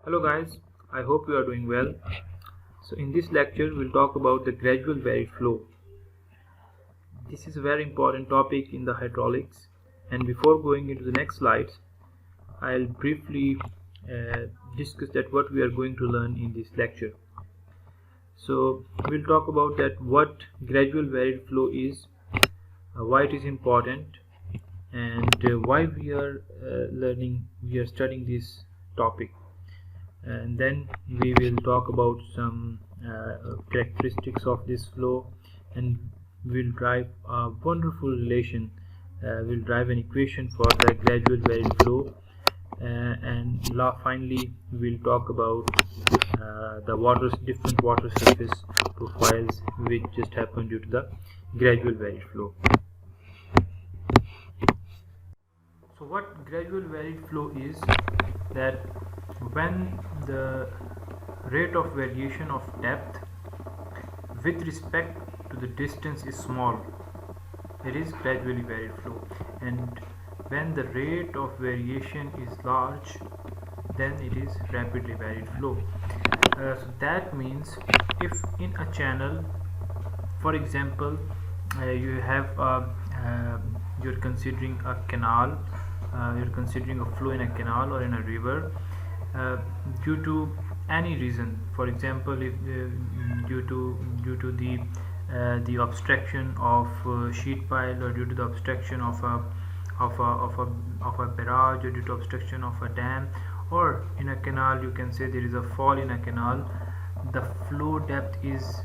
Hello guys, I hope you are doing well. So in this lecture we'll talk about the gradual varied flow. This is a very important topic in the hydraulics, and before going into the next slides I'll briefly uh, discuss that what we are going to learn in this lecture. So we'll talk about that what gradual varied flow is, why it is important, and why we are studying this topic, and then we will talk about some characteristics of this flow, and we'll drive a wonderful relation. We'll drive an equation for the gradual varied flow, and finally we'll talk about the different water surface profiles which just happen due to the gradual varied flow. So what gradual varied flow is, that when the rate of variation of depth with respect to the distance is small, it is gradually varied flow, and when the rate of variation is large, then it is rapidly varied flow. So that means if in a channel, for example, you have you're considering a canal, you're considering a flow in a canal or in a river, uh, due to any reason, for example, if due to the obstruction of sheet pile, or due to the obstruction of a barrage, or due to obstruction of a dam, or in a canal you can say there is a fall in a canal, the flow depth is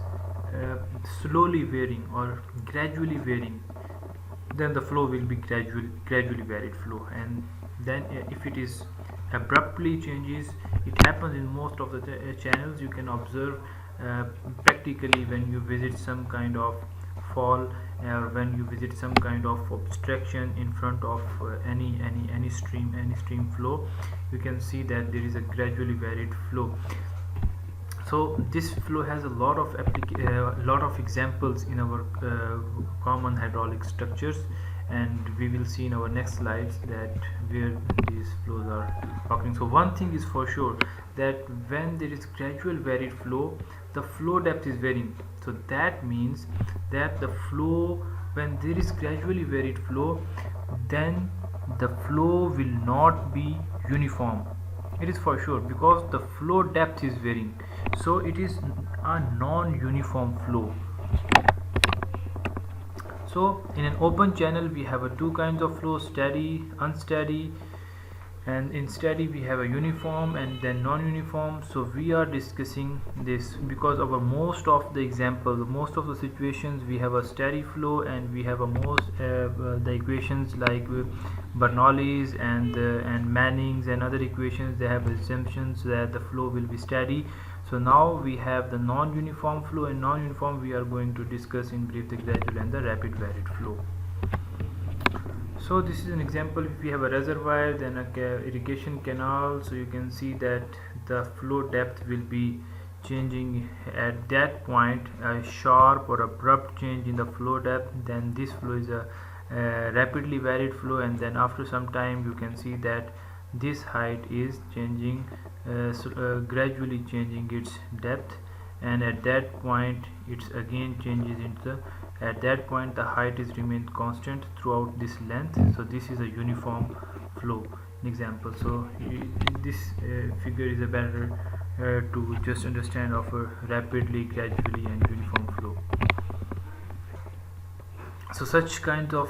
slowly varying or gradually varying, then the flow will be gradually varied flow. And then if it is abruptly changes, it happens in most of the channels. You can observe practically when you visit some kind of fall, or when you visit some kind of obstruction in front of any stream flow, you can see that there is a gradually varied flow. So this flow has a lot of examples in our common hydraulic structures, and we will see in our next slides that where these flows are occurring. So one thing is for sure, that when there is gradual varied flow, the flow depth is varying. So that means that the flow, when there is gradually varied flow, then the flow will not be uniform. It is for sure, because the flow depth is varying, so it is a non-uniform flow. So in an open channel we have two kinds of flow: steady, unsteady. And in steady we have a uniform and then non-uniform. So we are discussing this because our most of the examples, most of the situations, we have a steady flow, and we have a the equations like Bernoulli's and Manning's and other equations, they have assumptions that the flow will be steady. So now we have the non-uniform flow, and non-uniform we are going to discuss in brief the gradual and the rapid varied flow. So this is an example. If we have a reservoir, then a irrigation canal, so you can see that the flow depth will be changing at that point, a sharp or abrupt change in the flow depth, then this flow is a rapidly varied flow. And then after some time you can see that this height is changing, gradually changing its depth, and at that point it's again changes into the, at that point the height is remained constant throughout this length. So this is a uniform flow example. So this figure is a better to just understand of a rapidly, gradually and uniform flow. So such kinds of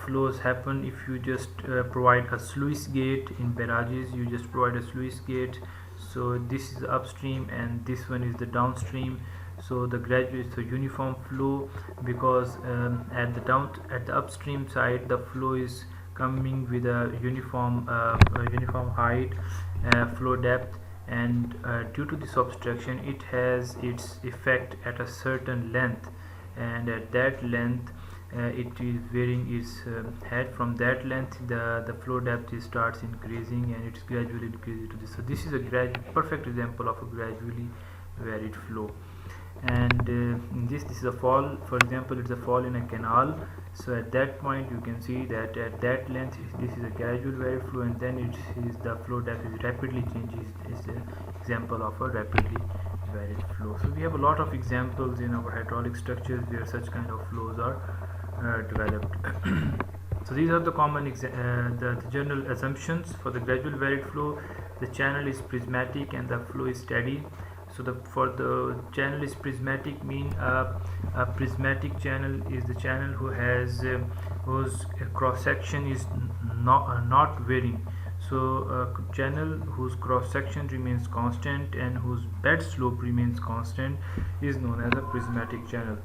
flows happen if you just provide a sluice gate. In barrages you just provide a sluice gate, so this is upstream and this one is the downstream. So the gradual is the uniform flow, because at the upstream side the flow is coming with a uniform height, flow depth, and due to this obstruction it has its effect at a certain length, and at that length it is varying its head. From that length the flow depth starts increasing, and it's gradually decreasing to this. So this is a perfect example of a gradually varied flow. and in this is a fall. For example, it's a fall in a canal. So at that point you can see that at that length this is a gradual varied flow, and then it is the flow depth is rapidly changes. Is an example of a rapidly varied flow. So we have a lot of examples in our hydraulic structures where such kind of flows are developed. So these are the common the general assumptions for the gradual varied flow. The channel is prismatic and the flow is steady. So for the channel is prismatic mean a prismatic channel is the channel whose cross section is not varying. So a channel whose cross section remains constant and whose bed slope remains constant is known as a prismatic channel.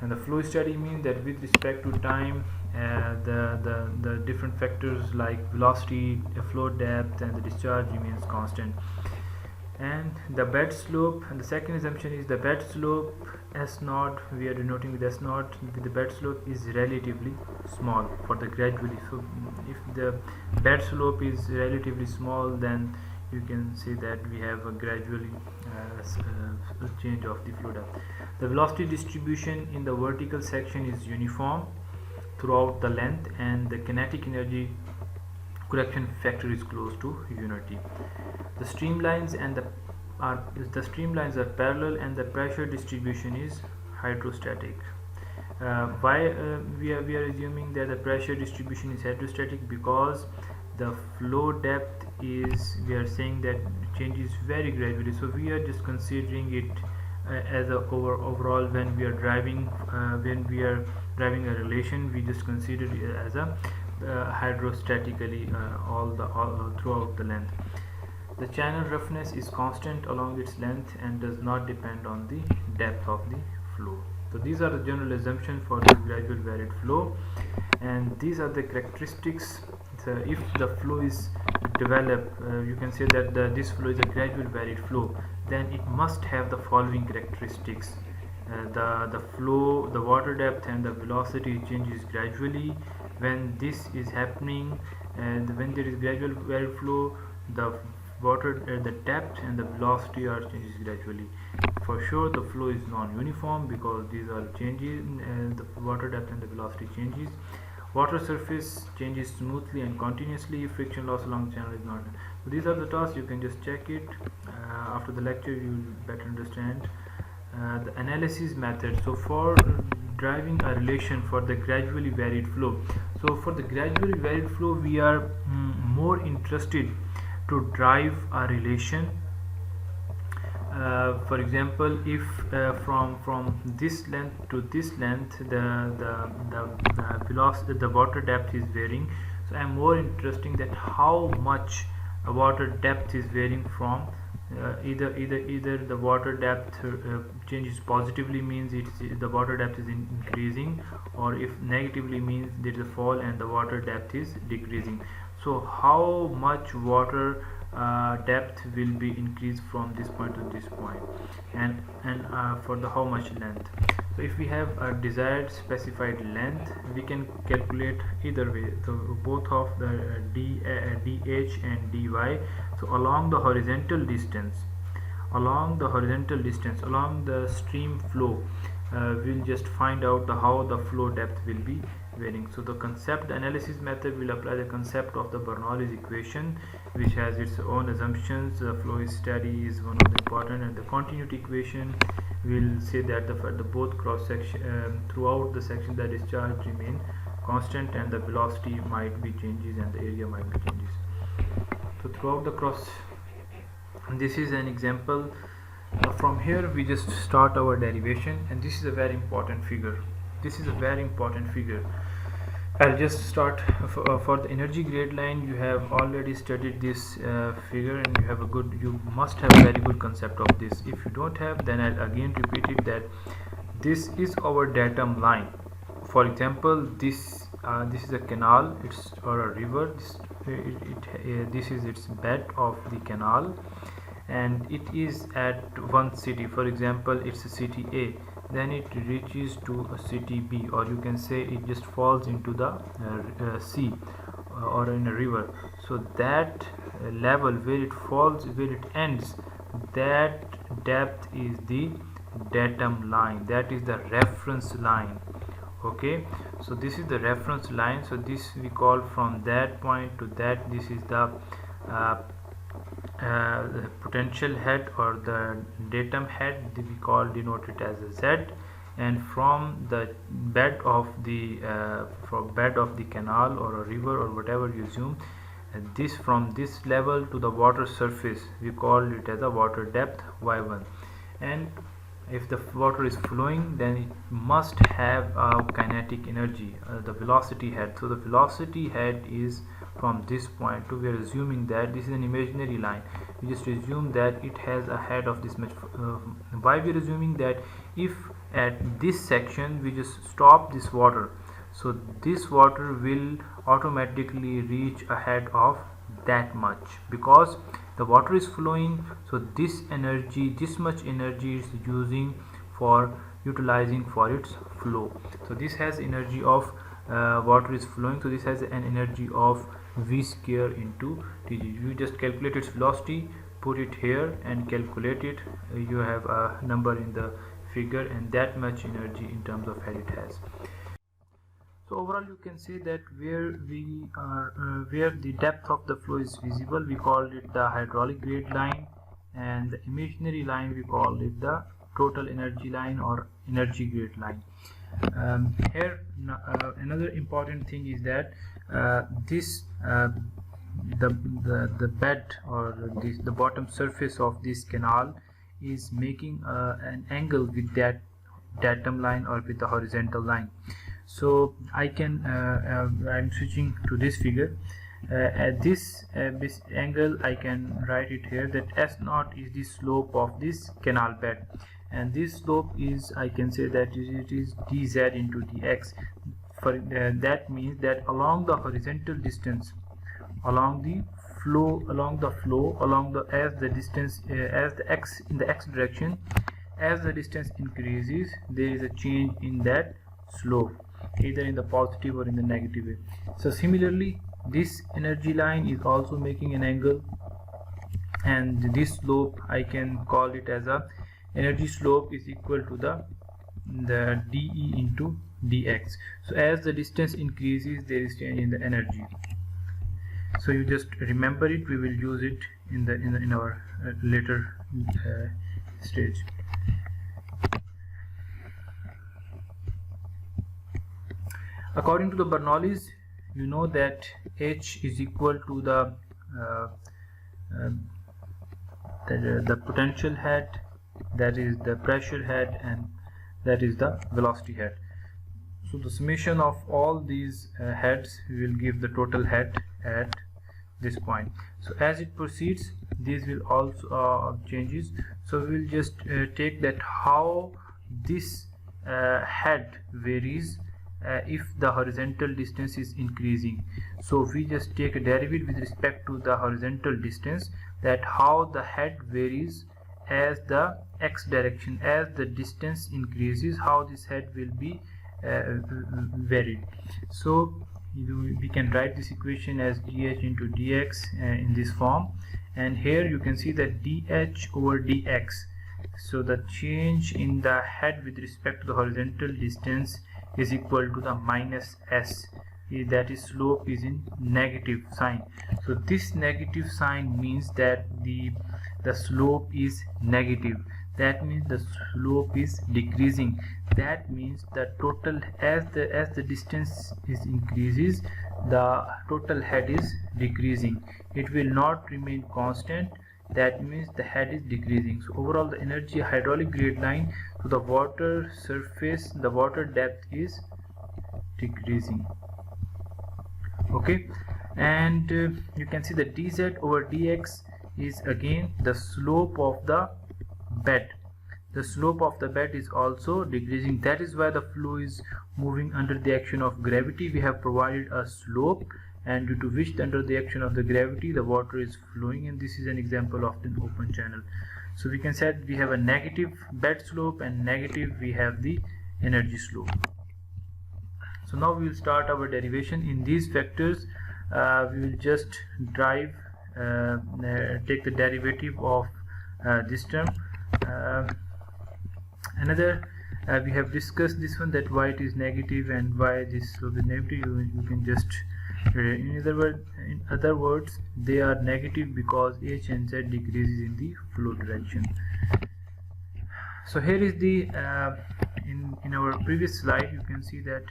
And the flow steady means that with respect to time, the different factors like velocity, flow depth, and the discharge remains constant. And the bed slope, and the second assumption is the bed slope S naught, we are denoting with S naught, with the bed slope is relatively small for the gradually. So if the bed slope is relatively small, then you can see that we have a gradually change of the flow depth. The velocity distribution in the vertical section is uniform throughout the length, and the kinetic energy correction factor is close to unity. The streamlines are parallel, and the pressure distribution is hydrostatic. Why we are assuming that the pressure distribution is hydrostatic? Because the flow depth is, we are saying that changes very gradually, so we are just considering it as a overall. When we are driving a relation, we just consider it as a hydrostatically all throughout the length. The channel roughness is constant along its length and does not depend on the depth of the flow. So these are the general assumptions for the gradual varied flow, and these are the characteristics. So if the flow is developed, you can say that this flow is a gradual varied flow, then it must have the following characteristics. The flow, the water depth and the velocity changes gradually. When this is happening, and when there is gradual varied flow, the the depth and the velocity are changes gradually. For sure the flow is non-uniform because these are changes, the water depth and the velocity changes. Water surface changes smoothly and continuously. Friction loss along the channel is not. So these are the tasks, you can just check it after the lecture, you will better understand. The analysis method. So for driving a relation for the gradually varied flow, so for the gradually varied flow we are more interested to drive a relation. For example, if from this length to this length the velocity, the water depth is varying, so I am more interested that how much water depth is varying from either the water depth changes positively, means the water depth is increasing, or if negatively means there is a fall and the water depth is decreasing. So how much water depth will be increased from this point to this point, and for the how much length. So if we have a desired specified length, we can calculate either way, so both of the dh and dy. So along the horizontal distance along the stream flow, we'll just find out how the flow depth will be varying. So the analysis method will apply the concept of the Bernoulli's equation, which has its own assumptions. The flow is steady is one of the important, and the continuity equation will say that the both cross section throughout the section the discharge remain constant and the velocity might be changes and the area might be changes. So throughout the cross, this is an example. From here we just start our derivation, and this is a very important figure. I'll just start for the energy grade line. You have already studied this figure, and you must have a very good concept of this. If you don't have, then I'll again repeat it, that this is our datum line. For example, this is a canal, or a river. This is its bed of the canal, and it is at one city. For example, it's a city A, then it reaches to a city B, or you can say it just falls into the sea or in a river. So that level where it falls, where it ends, that depth is the datum line, that is the reference line. Okay, so this is the reference line. So this we call from that point to that, this is the potential head or the datum head, we call denote it as a Z. And from the bed of the canal or a river or whatever you assume, this from this level to the water surface, we call it as a water depth y1. And if the water is flowing, then it must have a kinetic energy, the velocity head. So the velocity head is from this point to, we are assuming that this is an imaginary line, we just assume that it has a head of this much. Why we are assuming that? If at this section we just stop this water, so this water will automatically reach a head of that much, because the water is flowing. So this energy, this much energy is utilizing for its flow. So this has energy of water is flowing, so this has an energy of v square into tg. You just calculate its velocity, put it here and calculate it, you have a number in the figure, and that much energy in terms of head it has. So overall you can say that where the depth of the flow is visible, we call it the hydraulic grade line, and the imaginary line we call it the total energy line or energy grade line. Here another important thing is that the bed or the bottom surface of this canal is making an angle with that datum line or with the horizontal line. So I can I'm switching to this figure. At this angle I can write it here that S0 is the slope of this canal bed, and this slope is, I can say that it is dz into dx. For that means that along the horizontal distance, along the distance as the x in the x direction, as the distance increases, there is a change in that slope, either in the positive or in the negative way. So similarly, this energy line is also making an angle, and this slope I can call it as a energy slope is equal to the dE into dx. So as the distance increases, there is change in the energy. So you just remember it, we will use it in our later stage. According to the Bernoullis, you know that H is equal to the potential head, that is the pressure head, and that is the velocity head. So the summation of all these heads will give the total head at this point. So as it proceeds, these will also changes. So we will just take that how this head varies if the horizontal distance is increasing. So we just take a derivative with respect to the horizontal distance, that how the head varies as the x direction, as the distance increases, how this head will be varied. So we can write this equation as dh into dx in this form, and here you can see that dh over dx. So the change in the head with respect to the horizontal distance is equal to the minus s, that is slope is in negative sign. So this negative sign means that the slope is negative, that means the slope is decreasing. That means the total, as the distance is increases, the total head is decreasing, it will not remain constant. That means the head is decreasing. So overall the energy hydraulic grade line to the water surface, the water depth is decreasing. Okay, and you can see that dz over dx is again the slope of the bed. The slope of the bed is also decreasing. That is why the flow is moving under the action of gravity. We have provided a slope, and due to which under the action of the gravity the water is flowing, and this is an example of an open channel. So we can say that we have a negative bed slope and negative we have the energy slope. So now we will start our derivation. In these factors we will just take the derivative of this term. Another, we have discussed this one, that why it is negative and why this. So the negative, you can just in other words, they are negative because h and z decreases in the flow direction. So here is the in our previous slide you can see that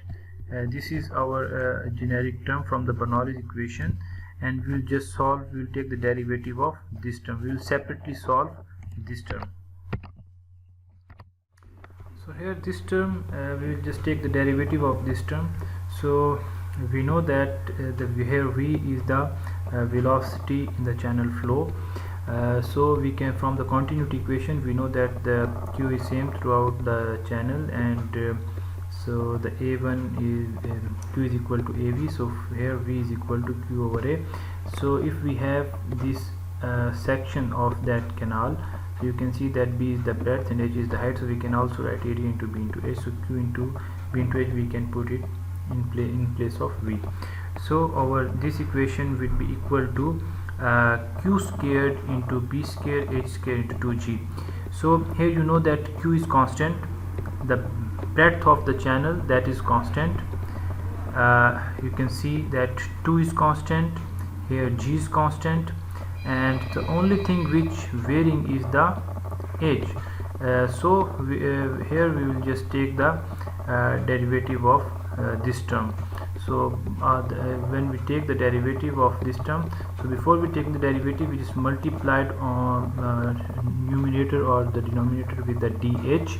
this is our generic term from the Bernoulli's equation, and we will just solve. We will take the derivative of this term. We will separately solve this term. So here this term, we will just take the derivative of this term. So we know that here v is the velocity in the channel flow. So we can, from the continuity equation, we know that the q is same throughout the channel, and so the a1 is q is equal to av. So here v is equal to q over a. So if we have this section of that canal, so you can see that b is the breadth and h is the height, so we can also write area into b into h. So q into b into h, we can put it in place of v. So our this equation will be equal to q squared into b squared h squared into 2g. So here you know that q is constant, the breadth of the channel, that is constant. You can see that 2 is constant, here g is constant, and the only thing which varying is the h. So here we will just take the derivative of this term. So when we take the derivative of this term, so before we take the derivative, we just multiplied on numerator or the denominator with the dh.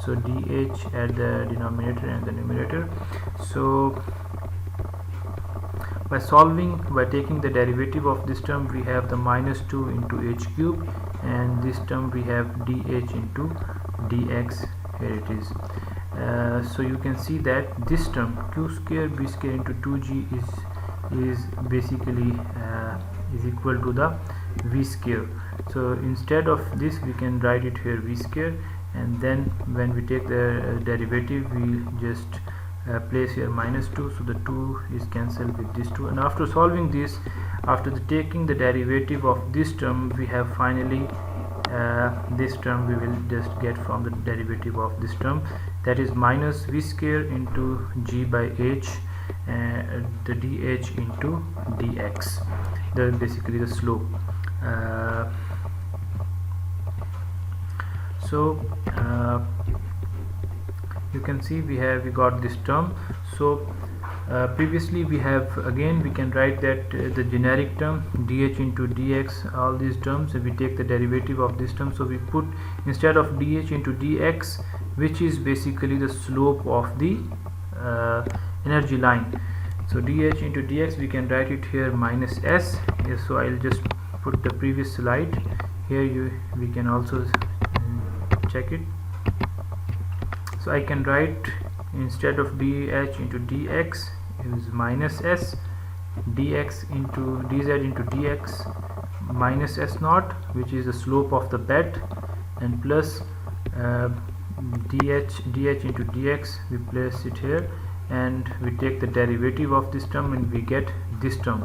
So dh at the denominator and the numerator. So by taking the derivative of this term, we have the minus 2 into h cube, and this term we have dh into dx. Here it is. So you can see that this term q square b square into 2g is basically is equal to the v square. So instead of this, we can write it here v square, and then when we take the derivative, we just place here minus 2, so the 2 is cancelled with this 2. And after solving this, after taking the derivative of this term, we have finally this term we will just get from the derivative of this term, that is minus v square into g by h, the dh into dx, that is basically the slope. So you can see we got this term. So previously we can write that the generic term dh into dx, all these terms, we take the derivative of this term, so we put instead of dh into dx, which is basically the slope of the energy line. So dh into dx, we can write it here minus s. Yes, so I'll just put the previous slide here. We can also check it. So I can write, instead of dh into dx is minus s, dx into dz into dx minus s naught, which is the slope of the bed, and plus dh into dx, we place it here, and we take the derivative of this term, and we get this term.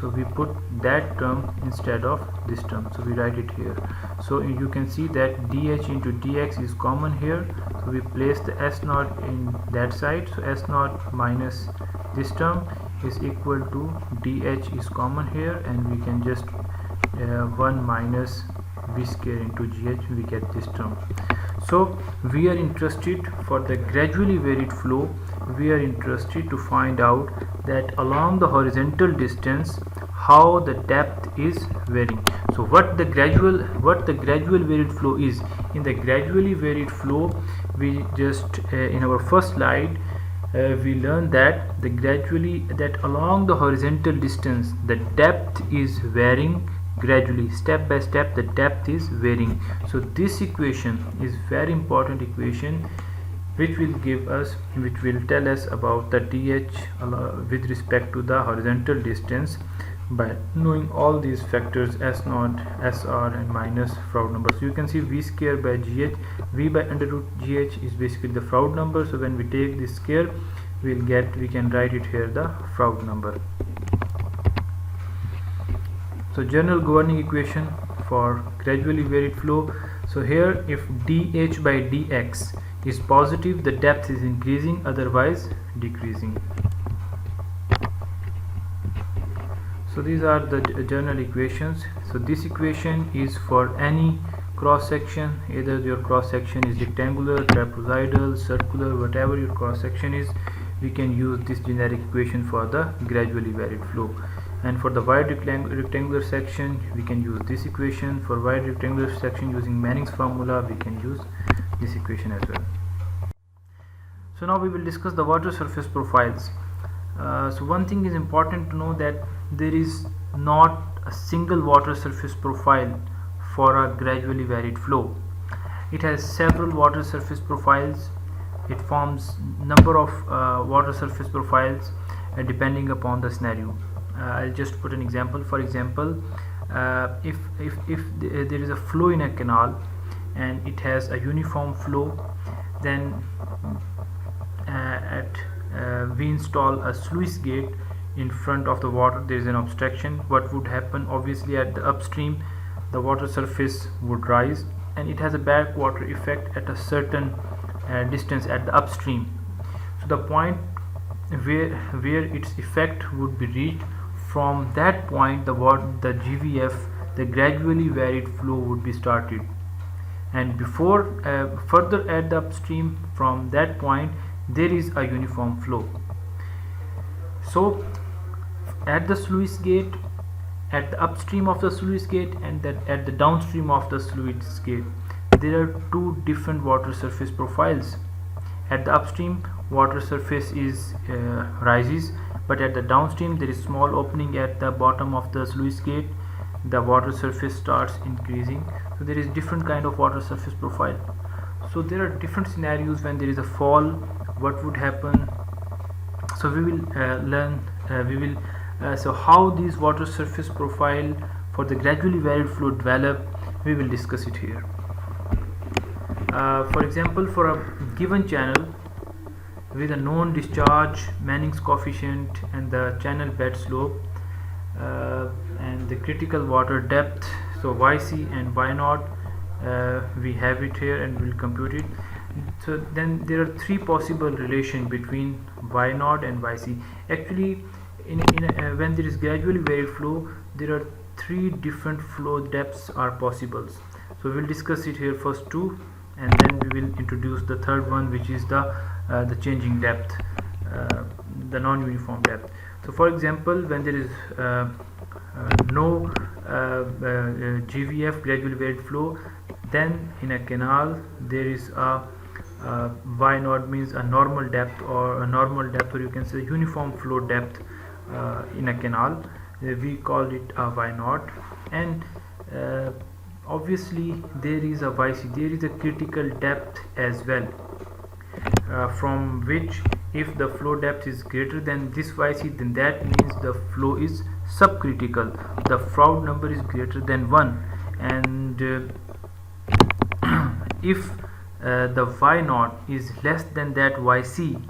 So we put that term instead of this term, so we write it here. So you can see that dh into dx is common here, so we place the s naught in that side. So s naught minus this term is equal to dh is common here, and we can just 1 minus v square into gh, we get this term. So we are interested for the gradually varied flow, we are interested to find out that along the horizontal distance how the depth is varying. So what the gradual varied flow is. In the gradually varied flow, we just in our first slide we learned that along the horizontal distance the depth is varying gradually, step by step the depth is varying. So this equation is very important equation, which will tell us about the dh with respect to the horizontal distance by knowing all these factors, s naught, sr, and minus Froude number. So you can see v square by gh, v by under root gh is basically the Froude number. So when we take this square, we can write it here, the Froude number. So general governing equation for gradually varied flow. So here if dh by dx is positive, the depth is increasing, otherwise decreasing. So these are the general equations. So this equation is for any cross section, either your cross section is rectangular, trapezoidal, circular, whatever your cross section is, we can use this generic equation for the gradually varied flow. And for the wide rectangular section, we can use this equation. For wide rectangular section, using Manning's formula, we can use this equation as well. So now we will discuss the water surface profiles. So one thing is important to know, that there is not a single water surface profile for a gradually varied flow. It has several water surface profiles. It forms number of water surface profiles depending upon the scenario. I'll just put an example. For example, if there is a flow in a canal and it has a uniform flow, then we install a sluice gate in front of the water. There is an obstruction. What would happen? Obviously, at the upstream, the water surface would rise, and it has a backwater effect at a certain distance at the upstream. So the point where its effect would be reached, from that point the GVF, the gradually varied flow, would be started. And before further at the upstream, from that point there is a uniform flow. So at the sluice gate, at the upstream of the sluice gate, and at the downstream of the sluice gate, there are two different water surface profiles. At the upstream, water surface is rises, but at the downstream there is small opening at the bottom of the sluice gate. The water surface starts increasing. So there is different kind of water surface profile. So there are different scenarios when there is a fall. What would happen? So we will learn. So how these water surface profile for the gradually varied flow develop, we will discuss it here. For example, for a given channel with a known discharge, Manning's coefficient, and the channel bed slope, and the critical water depth, so YC and Y0, we have it here and we'll compute it. So then there are three possible relation between Y0 and YC. Actually, when there is gradually varied flow, there are three different flow depths are possible. So we'll discuss it here, first two, and then we will introduce the third one, which is the changing depth, the non-uniform depth. So for example, when there is no GVF, gradually varied flow, then in a canal there is a Y0, means a normal depth, or you can say uniform flow depth in a canal. We call it a Y0, and obviously there is a YC, there is a critical depth as well, from which if the flow depth is greater than this YC, then that means the flow is subcritical, the Froude number is greater than 1, and if the Y0 is less than that YC,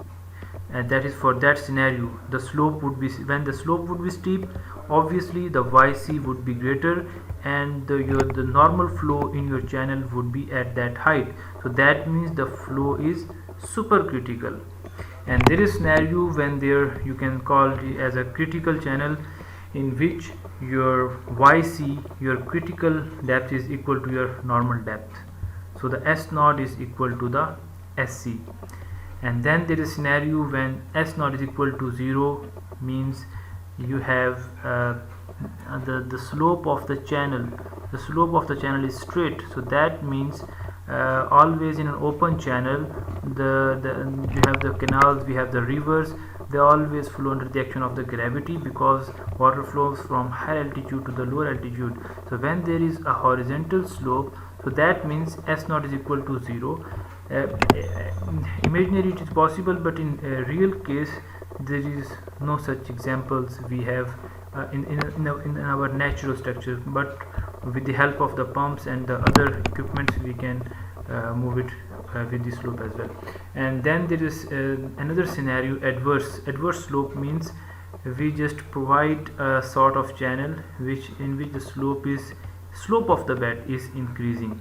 and that is for that scenario, the slope would be, when the slope would be steep, obviously the YC would be greater, and the normal flow in your channel would be at that height. So that means the flow is supercritical. And there is scenario when there, you can call it as a critical channel, in which your YC, your critical depth, is equal to your normal depth. So the S0 is equal to the SC. And then there is scenario when S0 is equal to 0, means you have the slope of the channel, is straight. So that means always in an open channel, you have the canals, we have the rivers, they always flow under the action of the gravity, because water flows from higher altitude to the lower altitude. So when there is a horizontal slope, so that means S0 is equal to 0. Imaginary it is possible, but in a real case there is no such examples we have in our natural structure, but with the help of the pumps and the other equipments we can move it with the slope as well. And then there is another scenario, adverse slope, means we just provide a sort of channel in which the slope of the bed is increasing,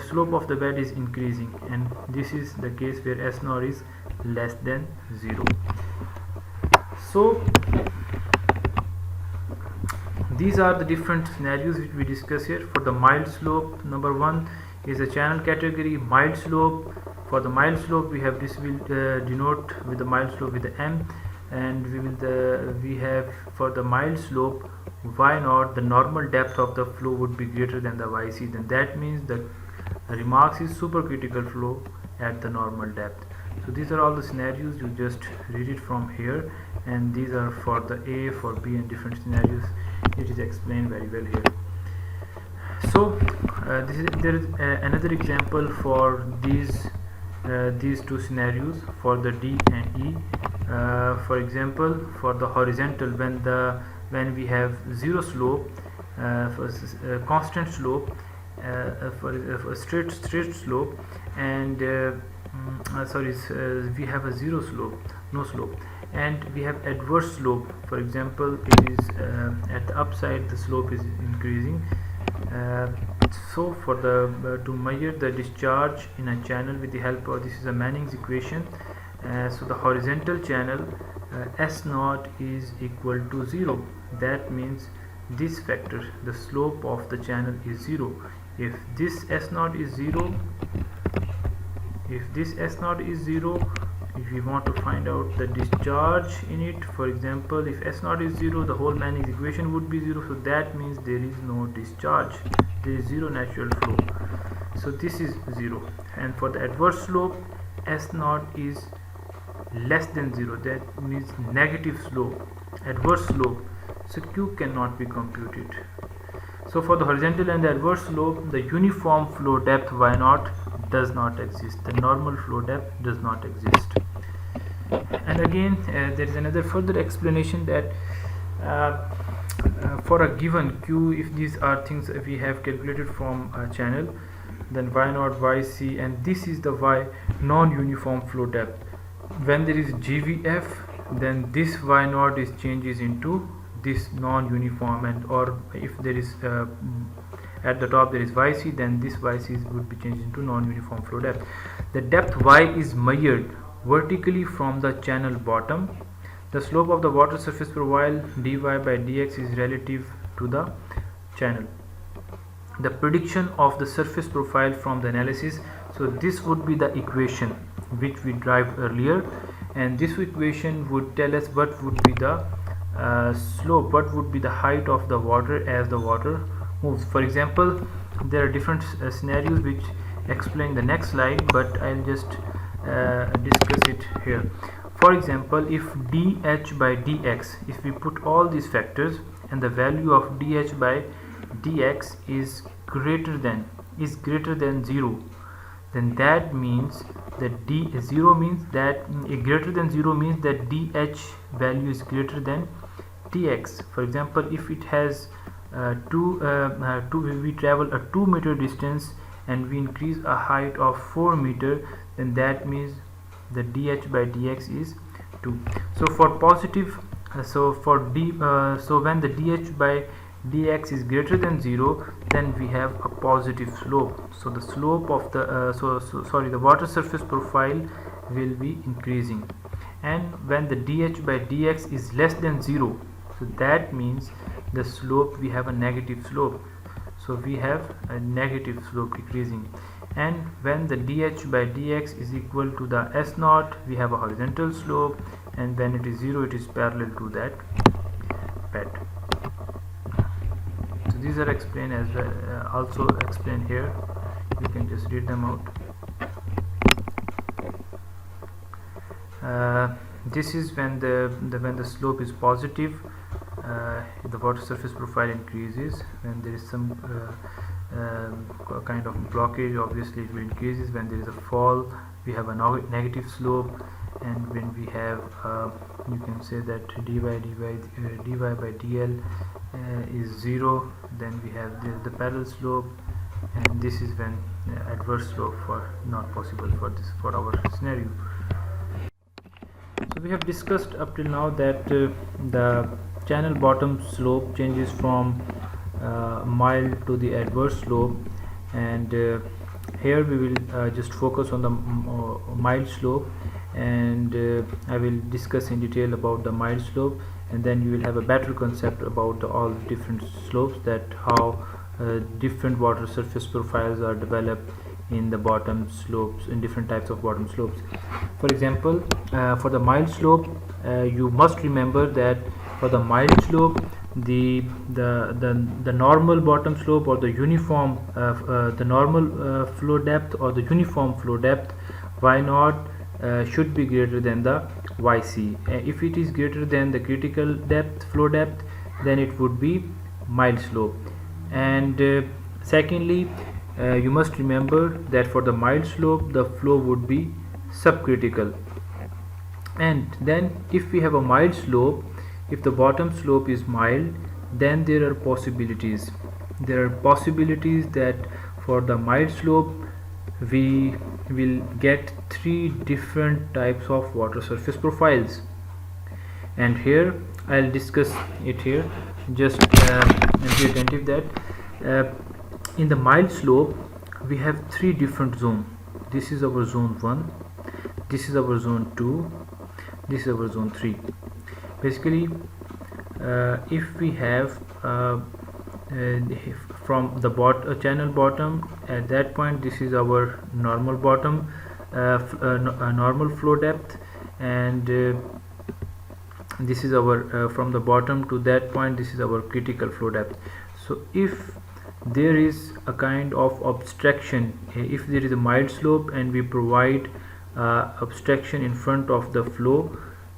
slope of the bed is increasing, and this is the case where S0 is less than 0. So these are the different scenarios which we discuss here. For the mild slope, number 1 is a channel category, mild slope. For the mild slope, we have this will denote with the mild slope with the M, and we have for the mild slope y0, the normal depth of the flow would be greater than the yc. Then that means the remarks is supercritical flow at the normal depth. So these are all the scenarios, you just read it from here, and these are for the A, for B, and different scenarios. It is explained very well here. So there is another example for these two scenarios for the D and E. For example, for the horizontal, when we have zero slope, for constant slope, for a straight slope, and we have a zero slope, no slope, and we have adverse slope. For example, it is at the upside the slope is increasing. So for the to measure the discharge in a channel with the help of, this is a Manning's equation. So the horizontal channel, S0 is equal to 0. That means this factor, the slope of the channel, is 0. If this S0 is 0, if we want to find out the discharge in it, for example, if S0 is 0, the whole Manning's equation would be 0. So that means there is no discharge, there is zero natural flow. So this is 0. And for the adverse slope, S0 is less than 0. That means negative slope, adverse slope. So Q cannot be computed. So for the horizontal and the adverse slope, the uniform flow depth y0 does not exist. The normal flow depth does not exist. And again, there is another further explanation that for a given Q, if these are things we have calculated from a channel, then y0, yc, and this is the y non-uniform flow depth. When there is GVF, then this y0 is changes into this non-uniform, and or if there is at the top there is yc, then this yc would be changed into non-uniform flow depth. The depth y is measured vertically from the channel bottom. The slope of the water surface profile dy by dx is relative to the channel. The prediction of the surface profile from the analysis, so this would be the equation which we derived earlier, and this equation would tell us what would be the slope, what would be the height of the water as the water moves. For example, there are different scenarios which explain the next slide, but I'll just discuss it here. For example, if dH by dx, if we put all these factors and the value of dH by dx is greater than 0, then that means that greater than 0 means that dH value is greater than dx. For example, if it has we travel a 2 meter distance and we increase a height of 4 meter, then that means the dH by dx is 2. So for positive, so when the dH by dx is greater than 0, then we have a positive slope. So the slope of the the water surface profile will be increasing. And when the dH by dx is less than 0, so that means the slope, we have a negative slope. So we have a negative slope decreasing. And when the dH by dx is equal to the S0, we have a horizontal slope, and when it is 0, it is parallel to that bed. So these are explained as well, also explained here. You can just read them out. This is when the slope is positive, the water surface profile increases. When there is some kind of blockage, obviously it will increases. When there is a fall, we have a negative slope, and when we have you can say that dy by dl is 0, then we have the parallel slope, and this is when adverse slope for not possible for our scenario. So we have discussed up till now that the channel bottom slope changes from mild to the adverse slope, and here we will just focus on the mild slope, and I will discuss in detail about the mild slope, and then you will have a better concept about all different slopes, that how different water surface profiles are developed in the bottom slopes, in different types of bottom slopes. For example, for the mild slope, you must remember that for the mild slope, the normal bottom slope, or the uniform the normal flow depth, or the uniform flow depth, y naught should be greater than the yc. If it is greater than the critical depth, flow depth, then it would be mild slope. And secondly, you must remember that for the mild slope, the flow would be subcritical. And then if we have a mild slope, if the bottom slope is mild, then there are possibilities that for the mild slope we will get three different types of water surface profiles, and here I'll discuss it here. Just be attentive that in the mild slope we have three different zones. This is our zone 1, this is our zone 2, this is our zone 3. Basically, if we have from the channel bottom, at that point this is our normal bottom, normal flow depth, and this is our from the bottom to that point, this is our critical flow depth. So if there is a kind of obstruction, if there is a mild slope and we provide obstruction in front of the flow,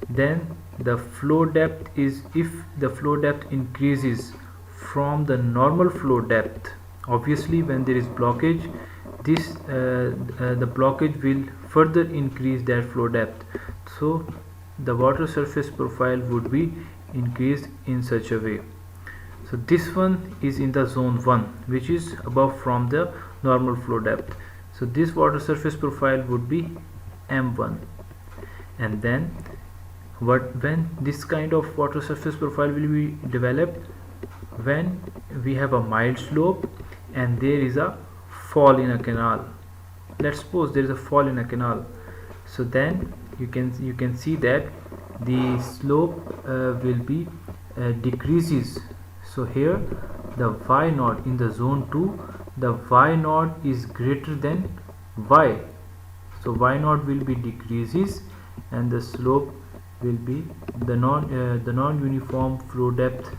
then the flow depth is, if the flow depth increases from the normal flow depth, obviously when there is blockage, this the blockage will further increase that flow depth, so the water surface profile would be increased in such a way. So this one is in the zone 1, which is above from the normal flow depth. So this water surface profile would be M1. And then when this kind of water surface profile will be developed, when we have a mild slope and there is a fall in a canal. Let's suppose there is a fall in a canal. So then you can see that the slope will be decreases. So here the y naught in the zone 2, the y naught is greater than y, so y naught will be decreases, and the slope will be the non-uniform flow depth.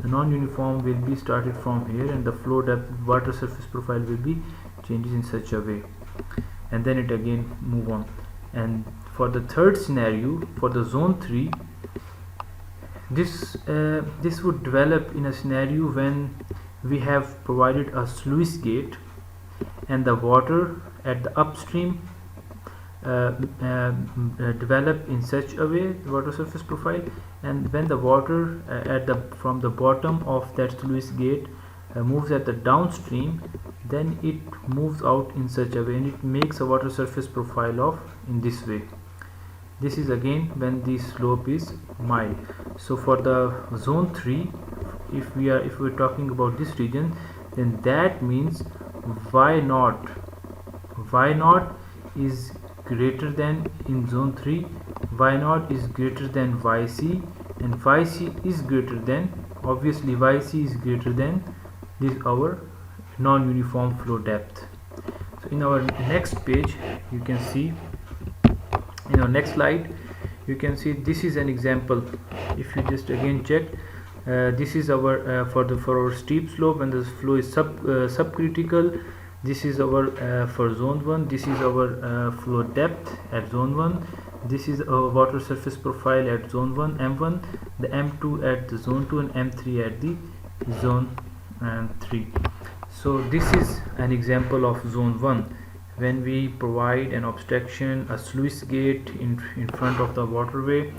The non-uniform will be started from here, and the flow depth, water surface profile will be changes in such a way, and then it again move on. And for the third scenario, for the zone 3, this would develop in a scenario when we have provided a sluice gate and the water at the upstream develop in such a way, water surface profile, and when the water from the bottom of that sluice gate moves at the downstream, then it moves out in such a way and it makes a water surface profile of in this way. This is again when the slope is mild. So for the zone 3, if we're talking about this region, then that means y naught is greater than, in zone 3 y naught is greater than yc, and yc is greater than, obviously yc is greater than this our non-uniform flow depth. So in our next page, you can see, in our next slide, you can see this is an example. If you just again check, this is our for our steep slope, and the flow is subcritical. This is our for zone 1, this is our flow depth at zone 1, this is our water surface profile at zone 1 M1, the M2 at the zone 2, and M3 at the zone 3. So this is an example of zone 1, when we provide an obstruction, a sluice gate in front of the waterway.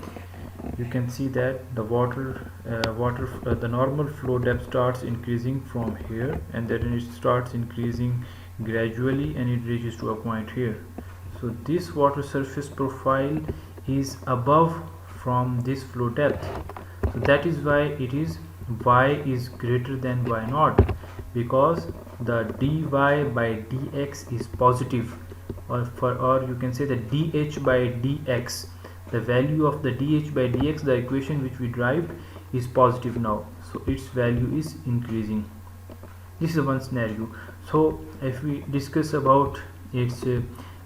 You can see that the the normal flow depth starts increasing from here, and then it starts increasing gradually and it reaches to a point here. So this water surface profile is above from this flow depth. So that is why it is y is greater than y naught, because the dy by dx is positive, or you can say the dh by dx, the value of the dh by dx, the equation which we derived, is positive now, so its value is increasing. This is one scenario. So if we discuss about its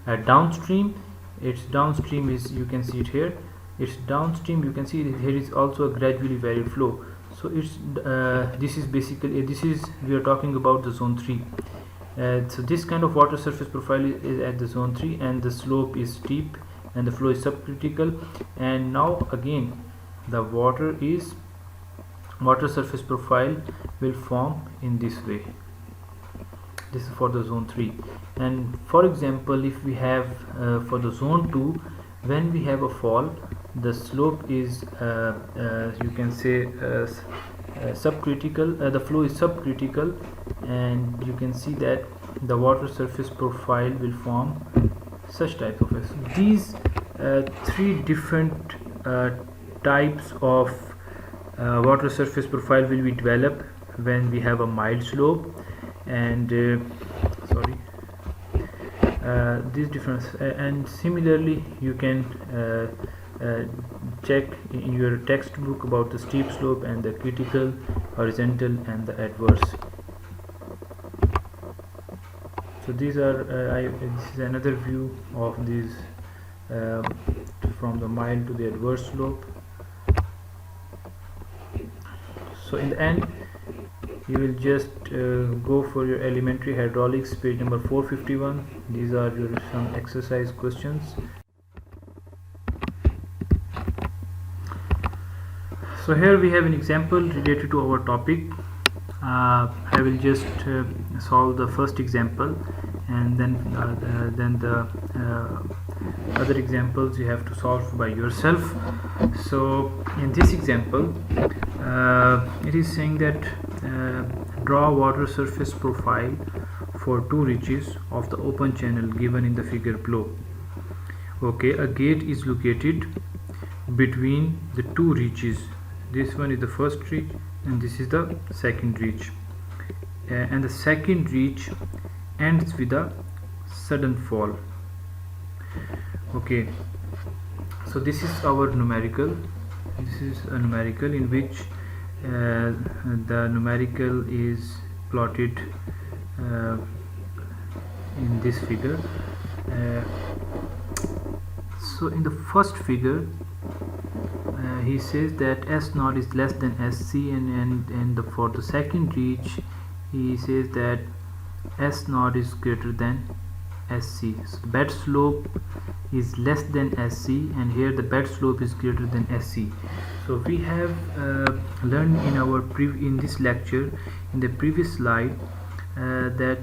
downstream, its downstream is, you can see it here, its downstream, you can see here is also a gradually varied flow. So it's this is basically, this is, we are talking about the zone 3. So this kind of water surface profile is at the zone 3, and the slope is steep and the flow is subcritical. And now again the water surface profile will form in this way. This is for the zone 3. And for example, if we have for the zone 2, when we have a fall, the slope is you can say subcritical, the flow is subcritical, and you can see that the water surface profile will form such type of these three different types of water surface profile will be developed when we have a mild slope. And these difference, and similarly you can check in your textbook about the steep slope and the critical, horizontal, and the adverse. So these are this is another view of these from the mild to the adverse slope. So in the end, you will just go for your elementary hydraulics, page number 451. These are your some exercise questions. So here we have an example related to our topic. I will just solve the first example, and then the other examples you have to solve by yourself. So in this example, it is saying that draw water surface profile for two reaches of the open channel given in the figure below. Okay, a gate is located between the two reaches. This one is the first reach and this is the second reach, and the second reach ends with a sudden fall. Okay, so this is our numerical. This is a numerical in which the numerical is plotted in this figure. So in the first figure, he says that S naught is less than SC, and for the second reach he says that S naught is greater than SC. So the bed slope is less than SC, and here the bed slope is greater than SC. So we have learned in our in this lecture, in the previous slide, that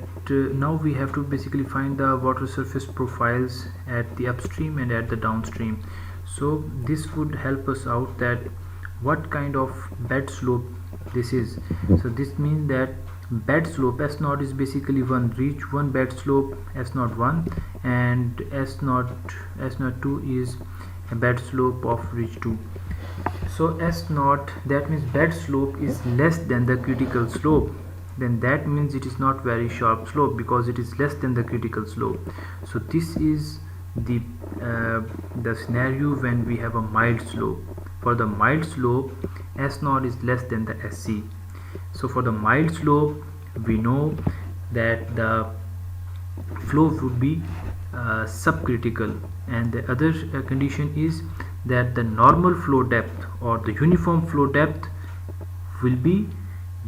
now we have to basically find the water surface profiles at the upstream and at the downstream. So this would help us out that what kind of bed slope this is. So this means that bed slope S naught is basically one reach, one bed slope S naught 1, and S naught 2 is a bed slope of reach 2. So S naught, that means bed slope is less than the critical slope, then that means it is not very sharp slope because it is less than the critical slope. So this is the scenario when we have a mild slope. For the mild slope, S naught is less than the SC. So for the mild slope, we know that the flow would be subcritical, and the other condition is that the normal flow depth or the uniform flow depth will be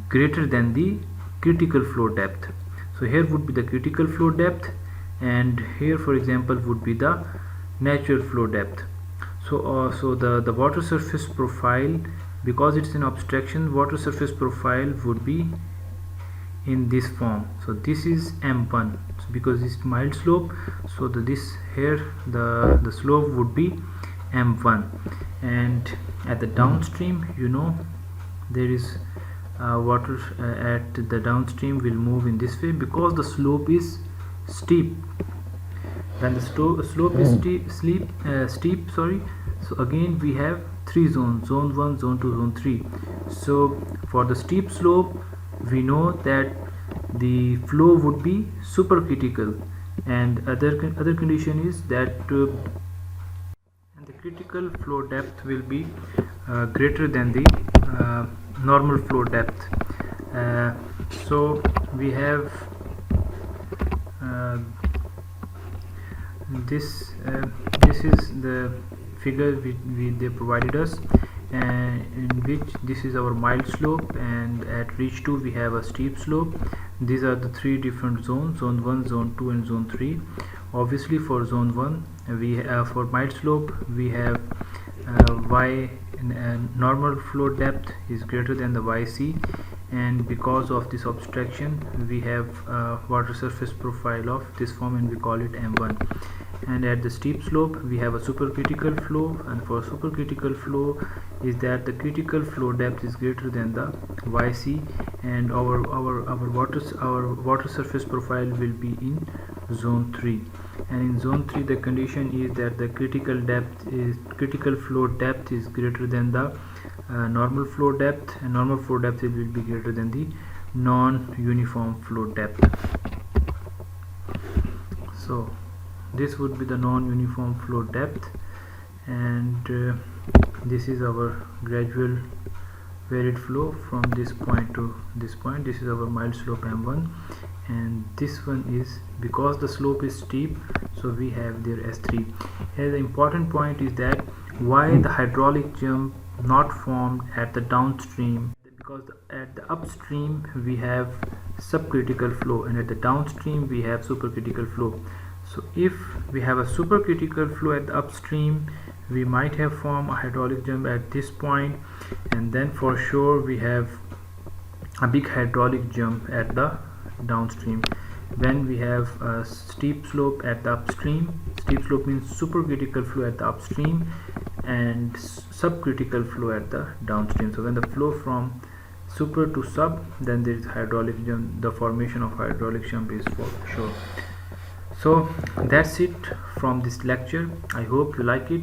greater than the critical flow depth. So here would be the critical flow depth, and here for example would be the natural flow depth. So so the water surface profile, because it's an abstraction, water surface profile would be in this form. So this is M1, so because it's mild slope, so this here the slope would be M1, and at the downstream, you know, there is water at the downstream will move in this way because the slope is steep. Then the slope is steep, sorry. So again we have three zones: zone 1, zone 2, zone 3. So for the steep slope, we know that the flow would be supercritical, and other condition is that and the critical flow depth will be greater than the normal flow depth. So we have this is the figure they provided us, in which this is our mild slope, and at reach 2 we have a steep slope. These are the three different zones: zone 1, zone 2 and zone 3. Obviously for zone 1 we for mild slope we have y normal flow depth is greater than the yc, and because of this obstruction we have water surface profile of this form, and we call it m1. And at the steep slope we have a supercritical flow, and for supercritical flow is that the critical flow depth is greater than the yc, and our water surface profile will be in zone 3. And in zone 3 the condition is that the critical flow depth is greater than the normal flow depth, and normal flow depth will be greater than the non-uniform flow depth. So this would be the non-uniform flow depth, and this is our gradual varied flow from this point to this point. This is our mild slope m1, and this one is, because the slope is steep, so we have there s3. Here the important point is that why the hydraulic jump not formed at the downstream, because at the upstream we have subcritical flow, and at the downstream we have supercritical flow. So if we have a supercritical flow at the upstream, we might have formed a hydraulic jump at this point, and then for sure we have a big hydraulic jump at the downstream. When we have a steep slope at the upstream, steep slope means supercritical flow at the upstream and subcritical flow at the downstream. So when the flow from super to sub, then there is hydraulic jump. The formation of hydraulic jump is for sure. So that's it from this lecture. I hope you like it,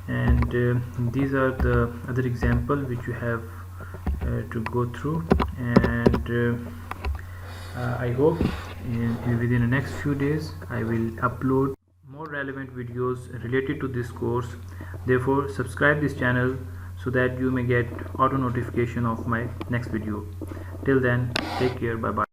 and these are the other example which you have to go through, and I hope within the next few days I will upload more relevant videos related to this course. Therefore subscribe this channel so that you may get auto notification of my next video. Till then, take care, bye bye.